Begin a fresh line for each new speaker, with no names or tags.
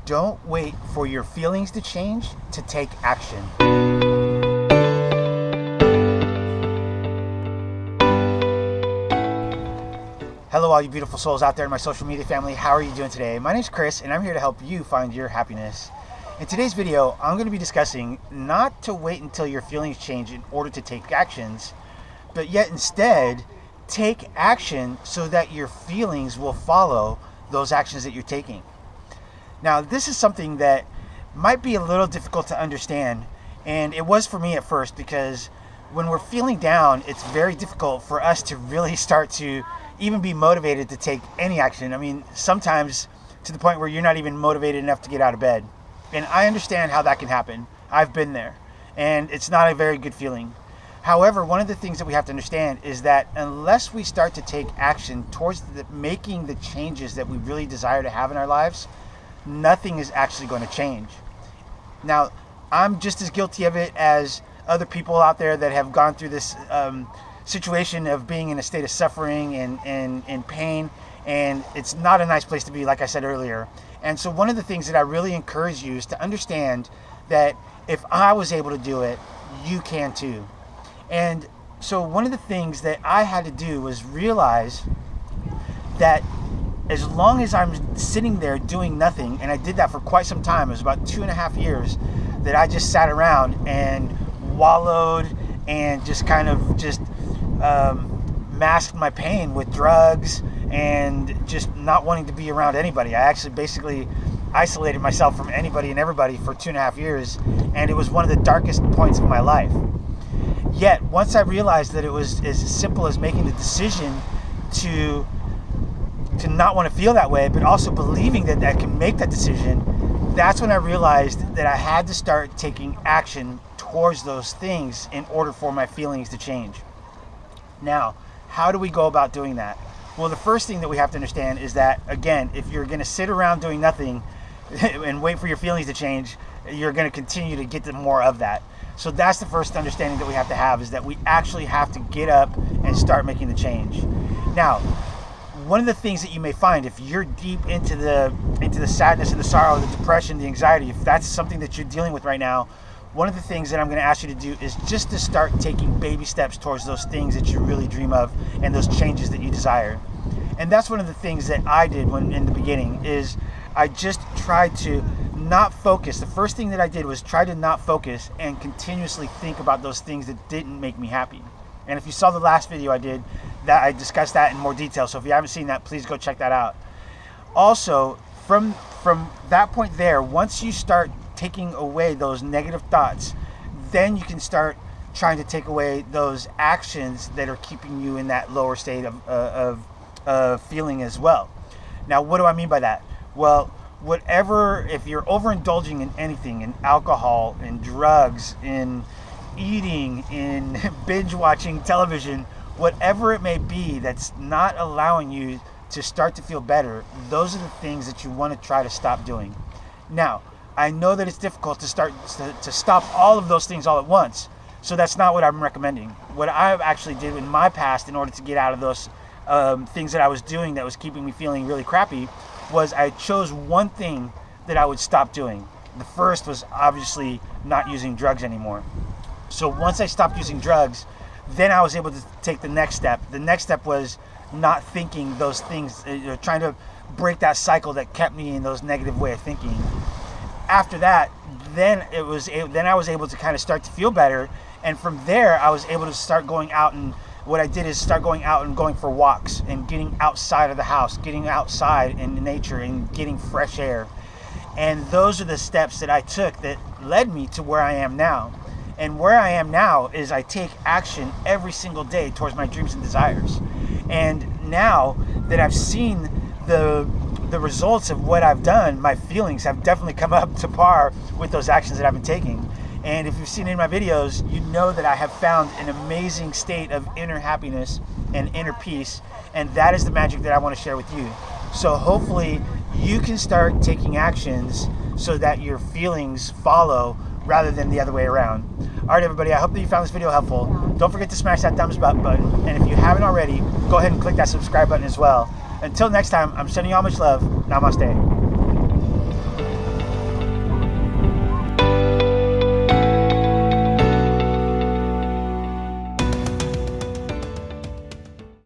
Don't wait for your feelings to change to take action. Hello, all you beautiful souls out there in my social media family. How are you doing today? My name's Chris, and I'm here to help you find your happiness. In today's video, I'm going to be discussing not to wait until your feelings change in order to take actions, but yet instead take action so that your feelings will follow those actions that you're taking. Now, this is something that might be a little difficult to understand, and it was for me at first, because when we're feeling down, it's very difficult for us to really start to even be motivated to take any action. I mean, sometimes to the point where you're not even motivated enough to get out of bed. And I understand how that can happen. I've been there, and it's not a very good feeling. However, one of the things that we have to understand is that unless we start to take action towards making the changes that we really desire to have in our lives, nothing is actually going to change. Now, I'm just as guilty of it as other people out there that have gone through this situation of being in a state of suffering and pain, and it's not a nice place to be, like I said earlier. And so one of the things that I really encourage you is to understand that if I was able to do it, you can too. And so one of the things that I had to do was realize that as long as I'm sitting there doing nothing, and I did that for quite some time, it was about 2.5 years that I just sat around and wallowed and just kind of masked my pain with drugs and just not wanting to be around anybody. I actually basically isolated myself from anybody and everybody for 2.5 years, and it was one of the darkest points of my life. Yet, once I realized that it was as simple as making the decision to not want to feel that way, but also believing that I can make that decision, that's when I realized that I had to start taking action towards those things in order for my feelings to change. Now, how do we go about doing that? Well, the first thing that we have to understand is that, again, if you're going to sit around doing nothing and wait for your feelings to change, you're going to continue to get more of that. So that's the first understanding that we have to have, is that we actually have to get up and start making the change. Now, one of the things that you may find, if you're deep into the sadness and the sorrow, the depression, the anxiety, if that's something that you're dealing with right now, one of the things that I'm going to ask you to do is just to start taking baby steps towards those things that you really dream of and those changes that you desire. And that's one of the things that I did when in the beginning, is I just tried to not focus. The first thing that I did was try to not focus and continuously think about those things that didn't make me happy. And if you saw the last video I did, that I discussed that in more detail. So if you haven't seen that, please go check that out. Also, from that point there, once you start taking away those negative thoughts, then you can start trying to take away those actions that are keeping you in that lower state of feeling as well. Now, what do I mean by that? Well, if you're overindulging in anything, in alcohol, in drugs, in eating, in binge watching television, whatever it may be that's not allowing you to start to feel better, those are the things that you want to try to stop doing. Now, I know that it's difficult to stop all of those things all at once, so that's not what I'm recommending. What I actually did in my past in order to get out of those things that I was doing that was keeping me feeling really crappy, was I chose one thing that I would stop doing. The first was obviously not using drugs anymore. So once I stopped using drugs, then I was able to take the next step. The next step was not thinking those things, trying to break that cycle that kept me in those negative way of thinking. After that, then I was able to kind of start to feel better, and from there I was able to start going out, and what I did is start going out and going for walks and getting outside of the house, getting outside in nature and getting fresh air. And those are the steps that I took that led me to where I am now. And where I am now is I take action every single day towards my dreams and desires. And now that I've seen the results of what I've done, my feelings have definitely come up to par with those actions that I've been taking. And if you've seen any of my videos, you know that I have found an amazing state of inner happiness and inner peace. And that is the magic that I want to share with you. So hopefully you can start taking actions so that your feelings follow rather than the other way around. All right, everybody, I hope that you found this video helpful. Don't forget to smash that thumbs up button. And if you haven't already, go ahead and click that subscribe button as well. Until next time, I'm sending you all much love. Namaste.